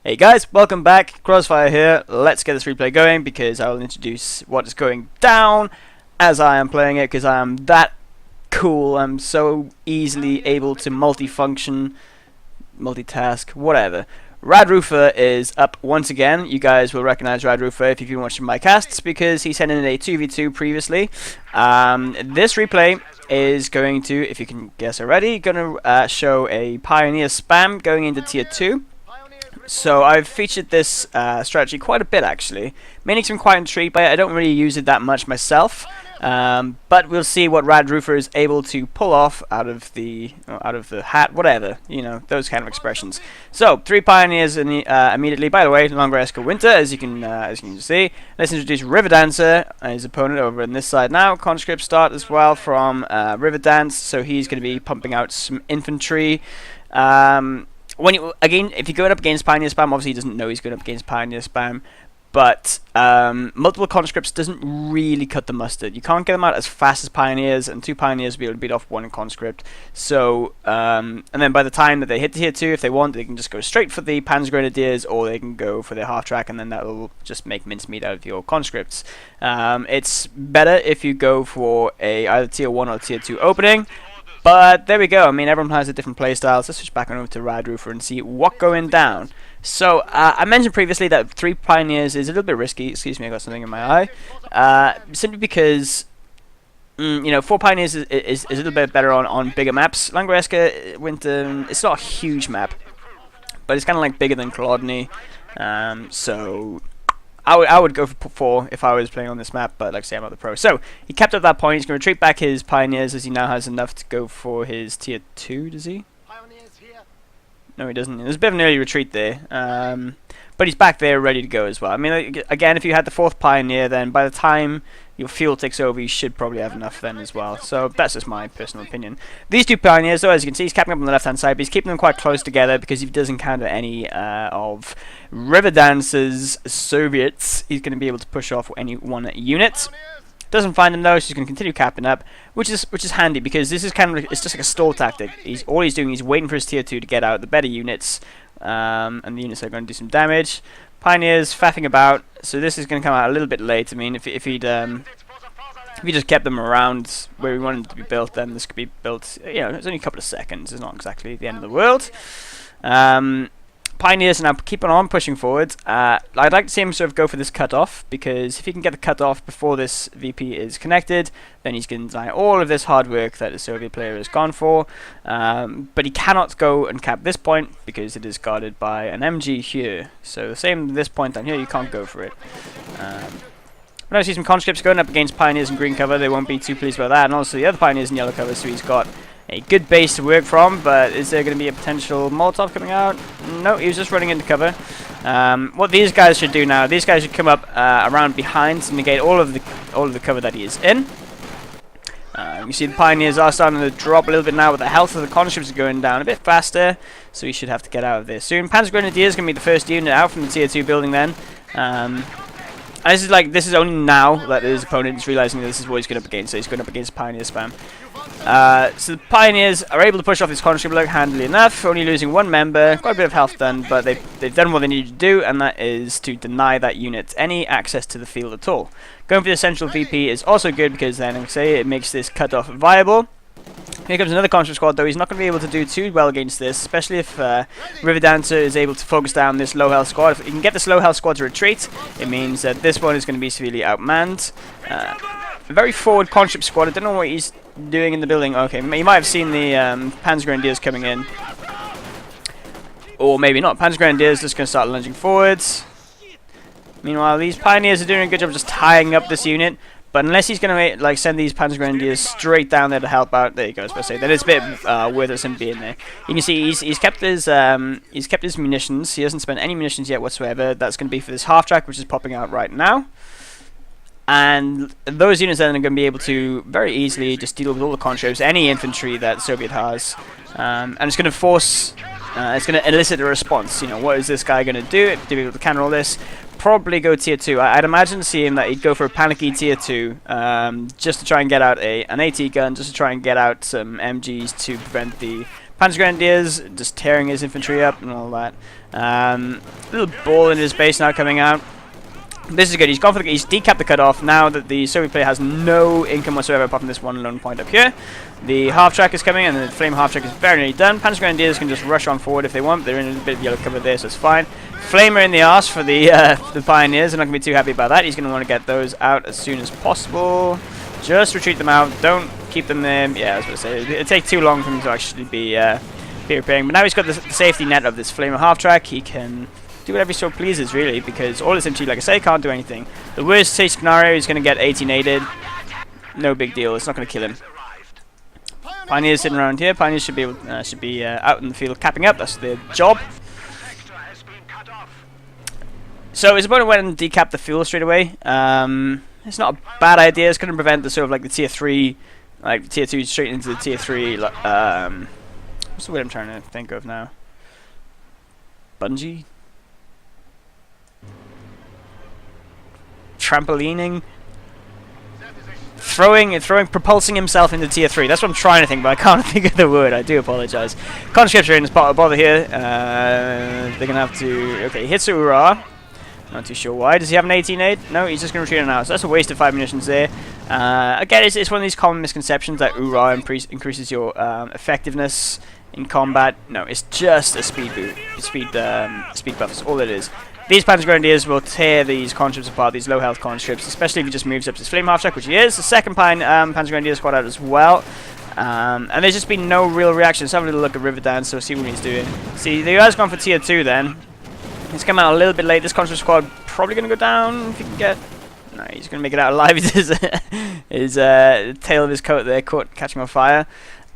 Hey guys, welcome back. Crossfire here. Let's get this replay going because I will introduce what is going down as I am playing it, because I am that cool. I'm so easily able to multifunction, multitask, whatever. RadRoofer is up once again. You guys will recognize RadRoofer if you've been watching my casts because he sent in a 2v2 previously. This replay is going to, if you can guess already, going to show a Pioneer spam going into tier 2. So I've featured this strategy quite a bit actually, mainly because I'm quite intrigued by it. I don't really use it that much myself, but we'll see what RadRoofer is able to pull off out of the hat, whatever, you know, those kind of expressions. So 3 Pioneers immediately. By the way, Longeresco Winter, as you can see. Let's introduce RiverDancer, his opponent over on this side now. Conscript start as well from RiverDance, so he's going to be pumping out some infantry. If you go up against Pioneer spam, obviously he doesn't know he's going up against Pioneer spam, but multiple conscripts doesn't really cut the mustard. You can't get them out as fast as Pioneers, and 2 Pioneers will be able to beat off 1 conscript. So, and then by the time that they hit tier 2, if they want, they can just go straight for the Panzergrenadiers, or they can go for their half track, and then that will just make mincemeat out of your conscripts. It's better if you go for either tier 1 or tier 2 opening. But there we go. I mean, everyone has a different playstyle. Let's switch back on over to RadRoofer and see what going down. So I mentioned previously that 3 Pioneers is a little bit risky. Excuse me, I got something in my eye. Simply because, you know, 4 Pioneers is a little bit better on bigger maps. Longeresco Winter, it's not a huge map, but it's kind of like bigger than Kolodny. So I would go for 4 if I was playing on this map, but like I say, I'm not the pro. So he kept up that point. He's going to retreat back his Pioneers as he now has enough to go for his tier 2, does he? No, he doesn't. There's a bit of an early retreat there. But he's back there ready to go as well. I mean, again, if you had the 4th Pioneer, then by the time your field takes over, you should probably have enough then as well. So that's just my personal opinion. These 2 Pioneers, though, as you can see, he's capping up on the left-hand side, but he's keeping them quite close together because if he does encounter any of RiverDancer's Soviets, he's going to be able to push off any 1 unit. Doesn't find them though, so he's going to continue capping up, which is handy because this is kind of it's just like a stall tactic. All he's doing is waiting for his tier 2 to get out the better units, and the units are going to do some damage. Pioneers faffing about, so this is going to come out a little bit late. I mean, if he just kept them around where we wanted them to be built, then this could be built. You know, it's only a couple of seconds. It's not exactly the end of the world. Pioneers are now keeping on pushing forward. I'd like to see him sort of go for this cutoff, because if he can get the cutoff before this VP is connected, then he's going to deny all of this hard work that the Soviet player has gone for. But he cannot go and cap this point because it is guarded by an MG here. So the same this point down here, you can't go for it. When I see some conscripts going up against Pioneers in green cover, they won't be too pleased about that, and also the other Pioneers in yellow cover, so he's got a good base to work from. But is there going to be a potential Molotov coming out? No, he was just running into cover. What these guys should do now, these guys should come up around behind to negate all of the cover that he is in. You see the Pioneers are starting to drop a little bit now, with the health of the conscripts going down a bit faster, so he should have to get out of there soon. Panzergrenadier is going to be the first unit out from the tier 2 building then. And this is only now that his opponent is realizing that this is what he's going up against, so he's going up against Pioneer spam. So the Pioneers are able to push off this conscript block handily enough, only losing 1 member, quite a bit of health done, but they've done what they needed to do, and that is to deny that unit any access to the field at all. Going for the central VP is also good because then, like I say, it makes this cutoff viable. Here comes another conscript squad, though. He's not going to be able to do too well against this, especially if RiverDancer is able to focus down this low health squad. If he can get this low health squad to retreat, it means that this one is going to be severely outmanned. A very forward conscript squad. I don't know what he's doing in the building. Okay, he might have seen the Panzergrenadiers coming in. Or maybe not. Panzergrenadiers just going to start lunging forwards. Meanwhile, these Pioneers are doing a good job just tying up this unit. But unless he's going to send these Panzergrenadiers straight down there to help out, there you go. I was supposed to say, then it's a bit worthless him being there. You can see he's kept his munitions. He hasn't spent any munitions yet whatsoever. That's going to be for this half track, which is popping out right now. And those units then are going to be able to very easily just deal with all the conscripts, any infantry that Soviet has, and it's going to force, it's going to elicit a response. You know, what is this guy going to do to be able to counter all this? Probably go tier 2. I'd imagine seeing that he'd go for a panicky tier 2, just to try and get out an AT gun, just to try and get out some MGs to prevent the Panzergrenadiers just tearing his infantry up and all that. Little ball in his base now coming out. This is good. He's gone for he's decapped the cutoff. Now that the Soviet player has no income whatsoever apart from this one lone point up here. The half track is coming, and the flame half track is very nearly done. Panzer Grenadiers can just rush on forward if they want. They're in a bit of yellow cover there, so it's fine. Flamer in the arse for the Pioneers. They're not going to be too happy about that. He's going to want to get those out as soon as possible. Just retreat them out. Don't keep them there. Yeah, I was going to say it'd take too long for him to actually be repairing. But now he's got the safety net of this Flamer half track. He can do whatever he so pleases, really, because all this infantry, like I say, can't do anything. The worst case scenario is going to get 18-aided. No big deal. It's not going to kill him. Pioneers sitting around here. Pioneers should be out in the field capping up. That's their job. So his opponent went and decapped the fuel straight away. It's not a bad idea. It's going to prevent the sort of like the tier 3, like tier 2 straight into the tier 3. What's the word I'm trying to think of now? Bungee? Trampolining? Propulsing himself into tier 3. That's what I'm trying to think, but I can't think of the word. I do apologize. Conscripts are in this bother here. They're going to have to... Okay, he hits the Ura. Not too sure why. Does he have an 18-aid? No, he's just going to retreat now. So that's a waste of 5 munitions there. Again, it's one of these common misconceptions that Ura increases your effectiveness in combat. No, it's just a speed boot. Speed buff is all it is. These Panzer Grenadiers will tear these conscripts apart, these low health conscripts, especially if he just moves up to his flame half track, which he is. The second Panzer Grenadier squad out as well. And there's just been no real reaction. Let's have a little look at RiverDancer, see what he's doing. See, the guy's gone for tier 2 then. He's come out a little bit late. This conscript squad probably going to go down if he can get... No, he's going to make it out alive. His tail of his coat there catching on fire.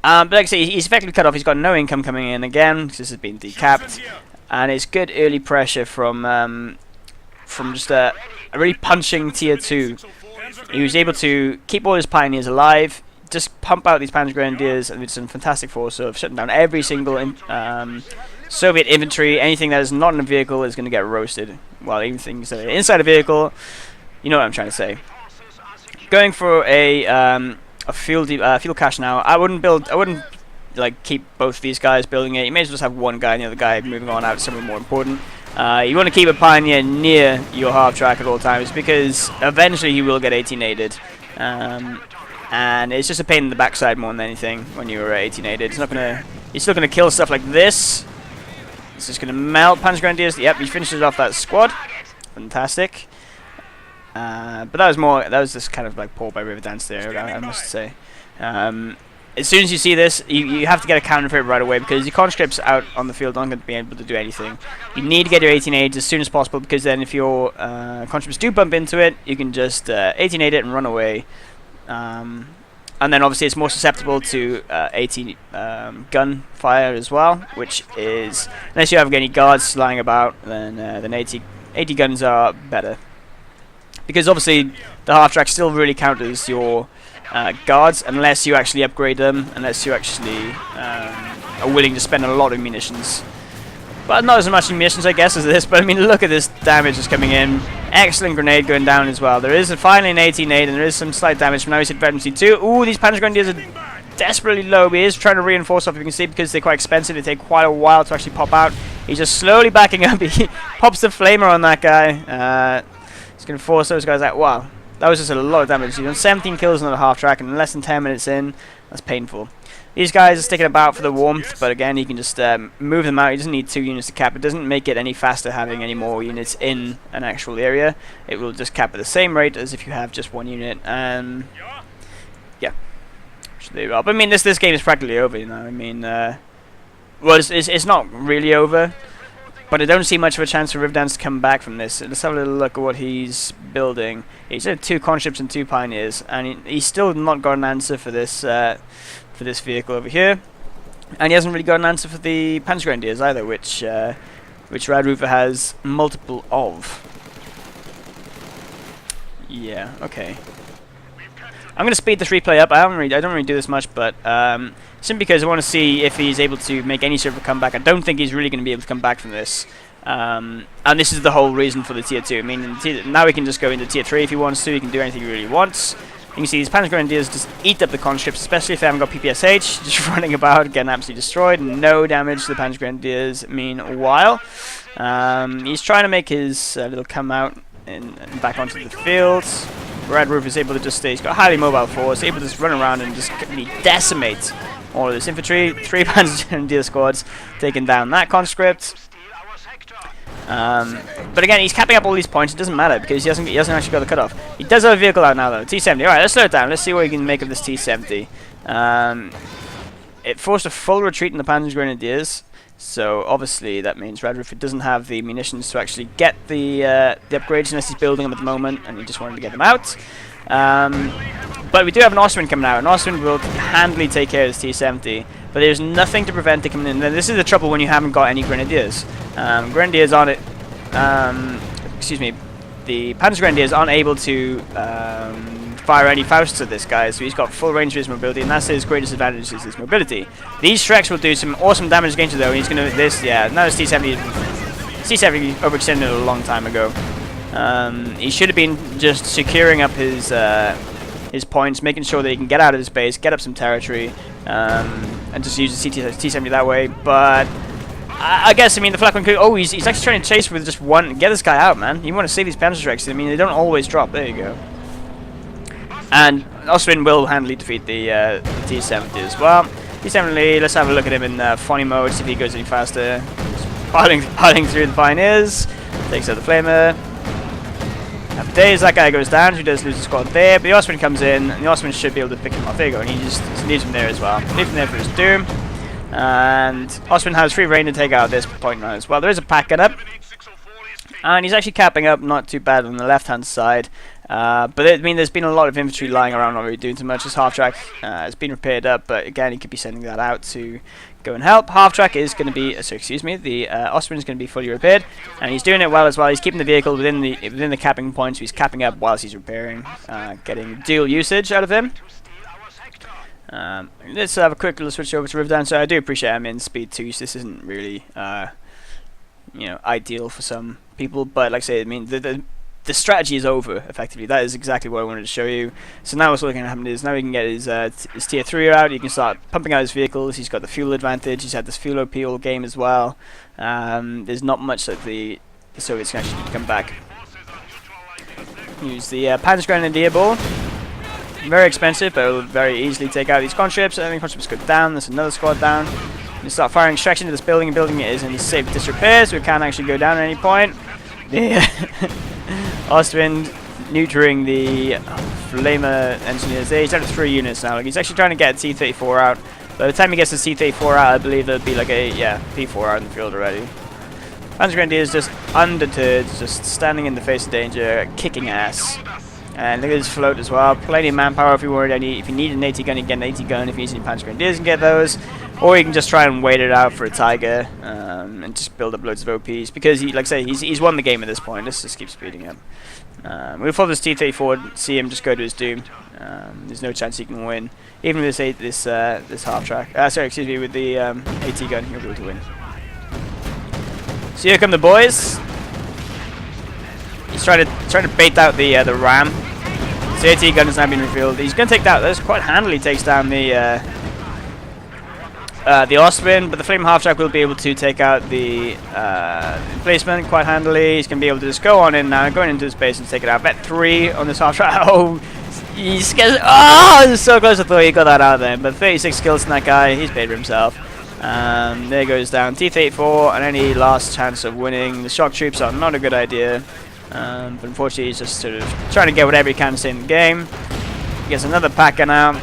But like I say, he's effectively cut off. He's got no income coming in again because this has been decapped. And it's good early pressure from just a really punching tier 2. He was able to keep all his Pioneers alive, just pump out these Panzer Grenadiers, and with some fantastic force of shutting down every single Soviet infantry. Anything that is not in a vehicle is going to get roasted. While even things that are inside a vehicle, you know what I'm trying to say. Going for a field cache now. I wouldn't like keep both these guys building it. You may as well just have one guy and the other guy moving on out to something more important. You want to keep a Pioneer near your half track at all times because eventually he will get 18-aided. And it's just a pain in the backside more than anything when you're 18-aided. It's not gonna. He's still gonna kill stuff like this. It's just gonna melt Panzer Grenadiers. Yep, he finishes off that squad. Fantastic. But that was more. That was just kind of like poor by RiverDancer there, I must say. As soon as you see this, you have to get a counter for it right away because your conscripts out on the field aren't going to be able to do anything. You need to get your 18-aids as soon as possible because then if your conscripts do bump into it, you can just 18-aid it and run away. And then obviously it's more susceptible to 18 gun fire as well, which is, unless you have any guards lying about, then 80 guns are better. Because obviously the half track still really count as your guards unless you actually upgrade them, unless you actually are willing to spend a lot of munitions. But not as much munitions, I guess, as this. But I mean, look at this damage that's coming in. Excellent grenade going down as well. There is finally an 18-aid, and there is some slight damage from now. He's hit veteran C2. Ooh, these Panzer Grenadiers are desperately low. He is trying to reinforce off, if you can see, because they're quite expensive. They take quite a while to actually pop out. He's just slowly backing up. He pops the flamer on that guy. He's going to force those guys out. Wow, that was just a lot of damage. He's done 17 kills on the half track, and in less than 10 minutes in, that's painful. These guys are sticking about for the warmth, but again, you can just move them out. He doesn't need 2 units to cap. It doesn't make it any faster having any more units in an actual area. It will just cap at the same rate as if you have just 1 unit. And yeah, so there you are. But I mean, this game is practically over. You know, I mean, well, it's not really over, but I don't see much of a chance for RiverDancer to come back from this. Let's have a little look at what he's building. He's had 2 conscripts and 2 pioneers, and he's still not got an answer for this. For this vehicle over here, and he hasn't really got an answer for the Panzer Grenadiers either, which RadRoofer has multiple of. Yeah, okay. I'm gonna speed this replay up. I don't really do this much, but simply because I want to see if he's able to make any sort of a comeback. I don't think he's really going to be able to come back from this. And this is the whole reason for the tier 2. I mean, now he can just go into tier 3 if he wants to. He can do anything he really wants. You can see these Panic Grenadiers just eat up the conscripts, especially if they haven't got PPSH, just running about, getting absolutely destroyed. No damage to the Panic Grenadiers meanwhile. He's trying to make his little come out and back onto the field. RadRoofer is able to just stay, he's got a highly mobile force, able to just run around and just completely decimate all of this infantry. 3 Panic Grenadier squads taking down that conscript. But again, he's capping up all these points. It doesn't matter because he hasn't actually got the cutoff. He does have a vehicle out now though. T70. All right, let's slow it down. Let's see what he can make of this T70. It forced a full retreat in the Panzer Grenadiers, so obviously that means RadRoofer doesn't have the munitions to actually get the upgrades unless he's building them at the moment, and he just wanted to get them out. But we do have an Ostheer coming out. An Ostheer will handily take care of this T70. But there's nothing to prevent it coming in. This is the trouble when you haven't got any Grenadiers. Grenadiers on it. Excuse me. The Panzer Grenadiers aren't able to fire any Fausts at this guy, so he's got full range of his mobility, and that's his greatest advantage is his mobility. These Shreks will do some awesome damage against you though, and he's gonna now this T70 overextended a long time ago. He should have been just securing up his points, making sure that he can get out of his base, get up some territory, and just use the T70 that way. But I guess, I mean, the flak one could... Oh, he's actually trying to chase with just one... Get this guy out, man. You want to save these Panzer Shreks. I mean, they don't always drop. There you go. And Ostheer will handily defeat the T70 as well. T70, let's have a look at him in funny mode, see if he goes any faster. Just piling through the Pioneers. Takes out the Flamer. After days, that guy goes down. He does lose the squad there. But the Ostheer comes in, and the Ostheer should be able to pick him off. There you go. And he just leaves him there as well. Leaves him there for his doom. And Ostheer has free reign to take out this point now as well. There is a pack up. And he's actually capping up not too bad on the left-hand side. But I mean, there's been a lot of infantry lying around, not really doing too much. His half-track has been repaired up, but again, he could be sending that out to go and help. Half-track is going to be, the Ostheer is going to be fully repaired, and he's doing it well as well. He's keeping the vehicle within the capping point, so he's capping up whilst he's repairing, getting dual usage out of him. Let's have a quick little switch over to RiverDancer. I do appreciate I'm in speed 2, so this isn't really, ideal for some people, but like I say, I mean, the strategy is over, effectively. That is exactly what I wanted to show you. So now what's going to happen is now he can get his tier 3 out, he can start pumping out his vehicles, he's got the fuel advantage, he's had this fuel OP all game as well. There's not much that the Soviets can actually come back. Use the Panzer Grenadier ball. Very expensive, but it will very easily take out these conscripts. I think conscripts go down, there's another squad down. You start firing Shreks into this building, and building it is in safe disrepair, so it can't actually go down at any point. The Ostheer neutering the Flamer engineers there. He's down to 3 units now. Like, he's actually trying to get a T-34 out. By the time he gets the T-34 out, I believe there'll be like a P4 out in the field already. Panzer Grenadier is just undeterred, just standing in the face of danger, kicking ass. And look at his float as well. Plenty of manpower if you wanted any. If you need an AT gun, you can get an AT gun. If you need any Panzer Grenadiers, you can get those. Or you can just try and wait it out for a Tiger and just build up loads of OPs. Because, like I say, he's won the game at this point. Let's just keep speeding up. We'll follow this T-34 forward, see him just go to his doom. There's no chance he can win. Even with this half track. With the AT gun, he'll be able to win. So here come the boys. He's trying to bait out the ram. The AT gun has now been revealed. He's going to take that. This quite handily takes down the Ostheer, but the Flame half-track will be able to take out the emplacement quite handily. He's going to be able to just go on in now, going into his base and take it out. Bet 3 on this half-track. Oh, he's so close. I thought he got that out there. But 36 kills in that guy. He's paid for himself. There goes down T-34, and any last chance of winning. The shock troops are not a good idea. But unfortunately, he's just sort of trying to get whatever he can to stay in the game. He gets another packer now.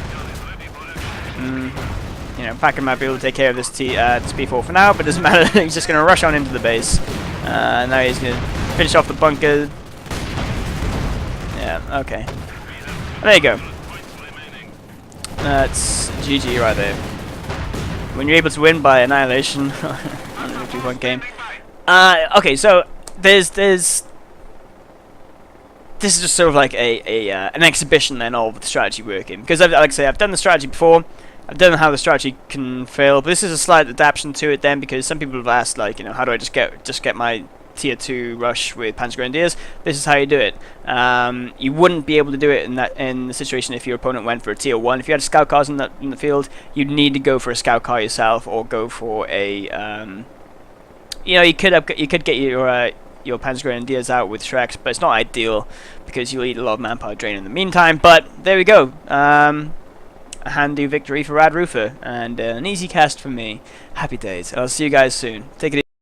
Packer might be able to take care of this P4 for now, but it doesn't matter. He's just going to rush on into the base. Now he's going to finish off the bunker. Yeah, okay. There you go. That's GG right there. When you're able to win by annihilation on a 2-point game. Okay, so this is just sort of like an exhibition then of the strategy working. Because like I say, I've done the strategy before. I don't know how the strategy can fail, but this is a slight adaptation to it then, because some people have asked, like, how do I just get my tier 2 rush with Panzer Grenadiers, this is how you do it. You wouldn't be able to do it in the situation if your opponent went for a tier 1. If you had scout cars in the field, you'd need to go for a scout car yourself, or go for a you could get your Panzer Grenadiers out with Shreks, but it's not ideal because you'll eat a lot of manpower drain in the meantime. But there we go. A handy victory for RadRoofer, and an easy cast for me. Happy days. I'll see you guys soon. Take it easy.